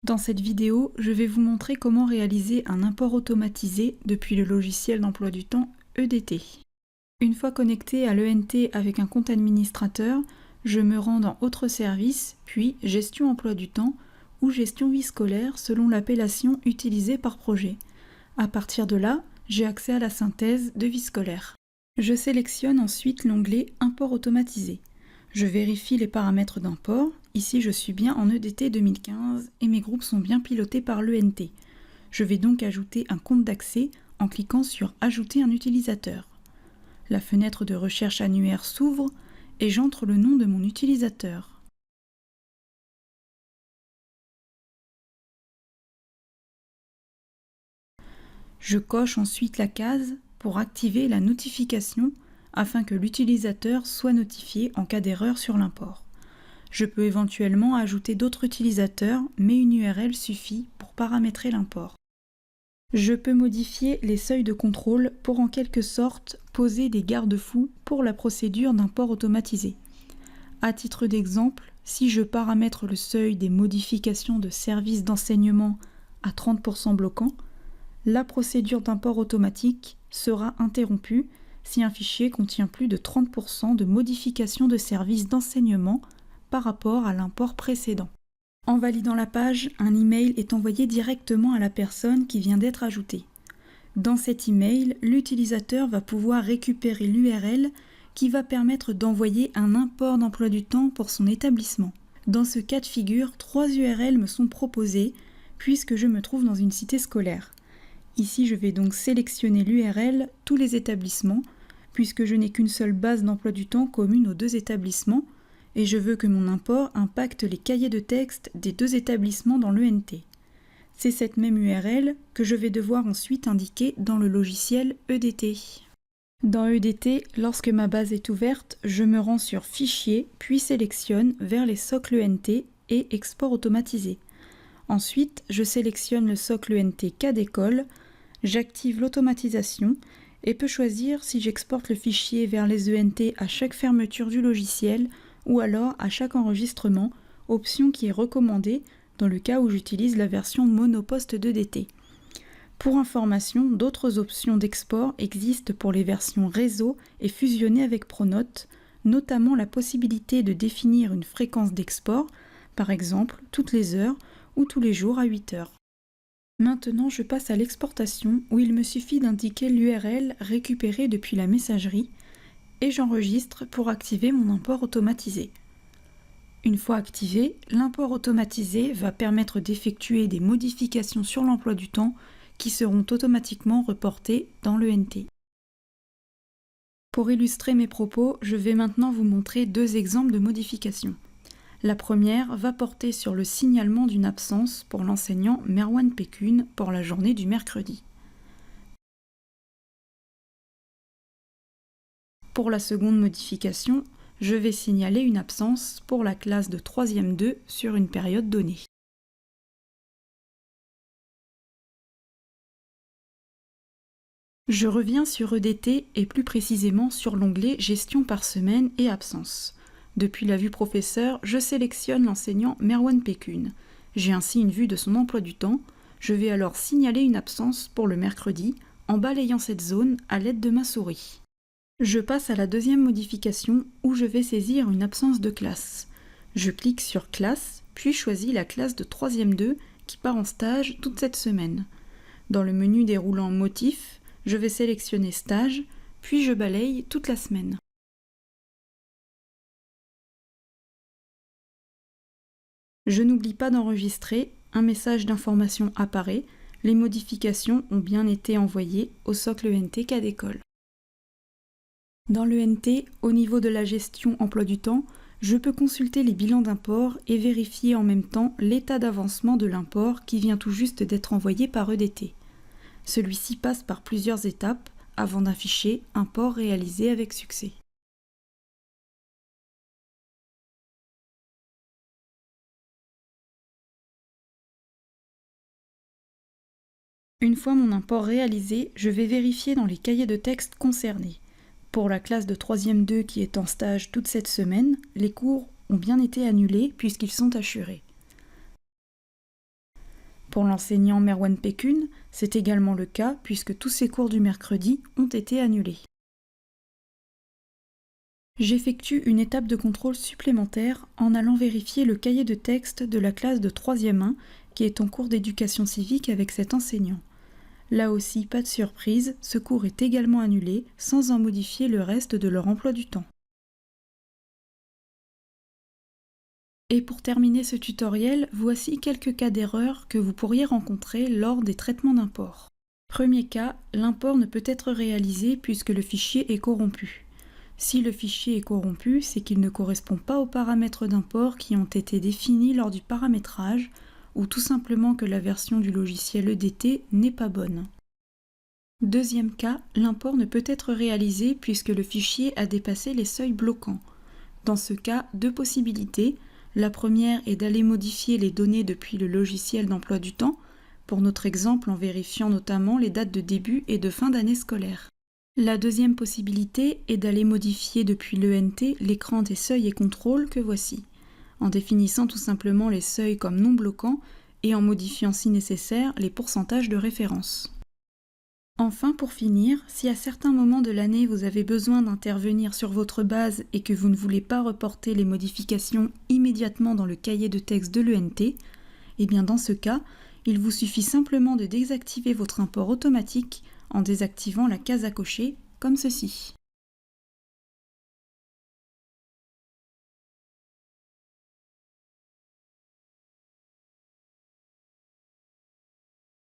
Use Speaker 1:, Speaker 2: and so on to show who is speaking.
Speaker 1: Dans cette vidéo, je vais vous montrer comment réaliser un import automatisé depuis le logiciel d'emploi du temps EDT. Une fois connecté à l'ENT avec un compte administrateur, je me rends dans Autres services, puis Gestion emploi du temps ou Gestion vie scolaire selon l'appellation utilisée par projet. À partir de là, j'ai accès à la synthèse de vie scolaire. Je sélectionne ensuite l'onglet Import automatisé. Je vérifie les paramètres d'import. Ici, je suis bien en EDT 2015 et mes groupes sont bien pilotés par l'ENT. Je vais donc ajouter un compte d'accès en cliquant sur Ajouter un utilisateur. La fenêtre de recherche annuaire s'ouvre et j'entre le nom de mon utilisateur. Je coche ensuite la case pour activer la notification afin que l'utilisateur soit notifié en cas d'erreur sur l'import. Je peux éventuellement ajouter d'autres utilisateurs, mais une URL suffit pour paramétrer l'import. Je peux modifier les seuils de contrôle pour en quelque sorte poser des garde-fous pour la procédure d'import automatisé. À titre d'exemple, si je paramètre le seuil des modifications de services d'enseignement à 30% bloquant, la procédure d'import automatique sera interrompue si un fichier contient plus de 30% de modifications de services d'enseignement par rapport à l'import précédent. En validant la page, un email est envoyé directement à la personne qui vient d'être ajoutée. Dans cet email, l'utilisateur va pouvoir récupérer l'URL qui va permettre d'envoyer un import d'emploi du temps pour son établissement. Dans ce cas de figure, 3 URL me sont proposées puisque je me trouve dans une cité scolaire. Ici, je vais donc sélectionner l'URL « Tous les établissements » puisque je n'ai qu'une seule base d'emploi du temps commune aux 2 établissements et je veux que mon import impacte les cahiers de texte des 2 établissements dans l'ENT. C'est cette même URL que je vais devoir ensuite indiquer dans le logiciel EDT. Dans EDT, lorsque ma base est ouverte, je me rends sur Fichier, puis sélectionne vers les socles ENT et Export automatisé. Ensuite, je sélectionne le socle ENT cas d'école, j'active l'automatisation et peux choisir si j'exporte le fichier vers les ENT à chaque fermeture du logiciel ou alors à chaque enregistrement, option qui est recommandée dans le cas où j'utilise la version monoposte d'EDT. Pour information, d'autres options d'export existent pour les versions réseau et fusionnées avec Pronote, notamment la possibilité de définir une fréquence d'export, par exemple toutes les heures ou tous les jours à 8 heures. Maintenant, je passe à l'exportation où il me suffit d'indiquer l'URL récupérée depuis la messagerie et j'enregistre pour activer mon import automatisé. Une fois activé, l'import automatisé va permettre d'effectuer des modifications sur l'emploi du temps qui seront automatiquement reportées dans l'ENT. Pour illustrer mes propos, je vais maintenant vous montrer 2 exemples de modifications. La première va porter sur le signalement d'une absence pour l'enseignant Merwan Pekun pour la journée du mercredi. Pour la seconde modification, je vais signaler une absence pour la classe de 3e 2 sur une période donnée. Je reviens sur EDT et plus précisément sur l'onglet Gestion par semaine et absence. Depuis la vue professeur, je sélectionne l'enseignant Merwan Pekun. J'ai ainsi une vue de son emploi du temps. Je vais alors signaler une absence pour le mercredi en balayant cette zone à l'aide de ma souris. Je passe à la deuxième modification où je vais saisir une absence de classe. Je clique sur Classe, puis choisis la classe de 3e 2 qui part en stage toute cette semaine. Dans le menu déroulant Motifs, je vais sélectionner Stage, puis je balaye toute la semaine. Je n'oublie pas d'enregistrer, un message d'information apparaît, les modifications ont bien été envoyées au socle ENT cas d'école. Dans l'ENT, au niveau de la gestion emploi du temps, je peux consulter les bilans d'import et vérifier en même temps l'état d'avancement de l'import qui vient tout juste d'être envoyé par EDT. Celui-ci passe par plusieurs étapes avant d'afficher un port réalisé avec succès. Une fois mon import réalisé, je vais vérifier dans les cahiers de texte concernés. Pour la classe de 3e 2 qui est en stage toute cette semaine, les cours ont bien été annulés puisqu'ils sont assurés. Pour l'enseignant Merwan Pekun, c'est également le cas puisque tous ses cours du mercredi ont été annulés. J'effectue une étape de contrôle supplémentaire en allant vérifier le cahier de texte de la classe de 3e 1 qui est en cours d'éducation civique avec cet enseignant. Là aussi, pas de surprise, ce cours est également annulé sans en modifier le reste de leur emploi du temps. Et pour terminer ce tutoriel, voici quelques cas d'erreur que vous pourriez rencontrer lors des traitements d'import. Premier cas, l'import ne peut être réalisé puisque le fichier est corrompu. Si le fichier est corrompu, c'est qu'il ne correspond pas aux paramètres d'import qui ont été définis lors du paramétrage, ou tout simplement que la version du logiciel EDT n'est pas bonne. Deuxième cas, l'import ne peut être réalisé puisque le fichier a dépassé les seuils bloquants. Dans ce cas, deux possibilités. La première est d'aller modifier les données depuis le logiciel d'emploi du temps, pour notre exemple en vérifiant notamment les dates de début et de fin d'année scolaire. La deuxième possibilité est d'aller modifier depuis l'ENT l'écran des seuils et contrôles que voici, en définissant tout simplement les seuils comme non bloquants et en modifiant si nécessaire les pourcentages de référence. Enfin, pour finir, si à certains moments de l'année vous avez besoin d'intervenir sur votre base et que vous ne voulez pas reporter les modifications immédiatement dans le cahier de texte de l'ENT, eh bien dans ce cas, il vous suffit simplement de désactiver votre import automatique en désactivant la case à cocher, comme ceci.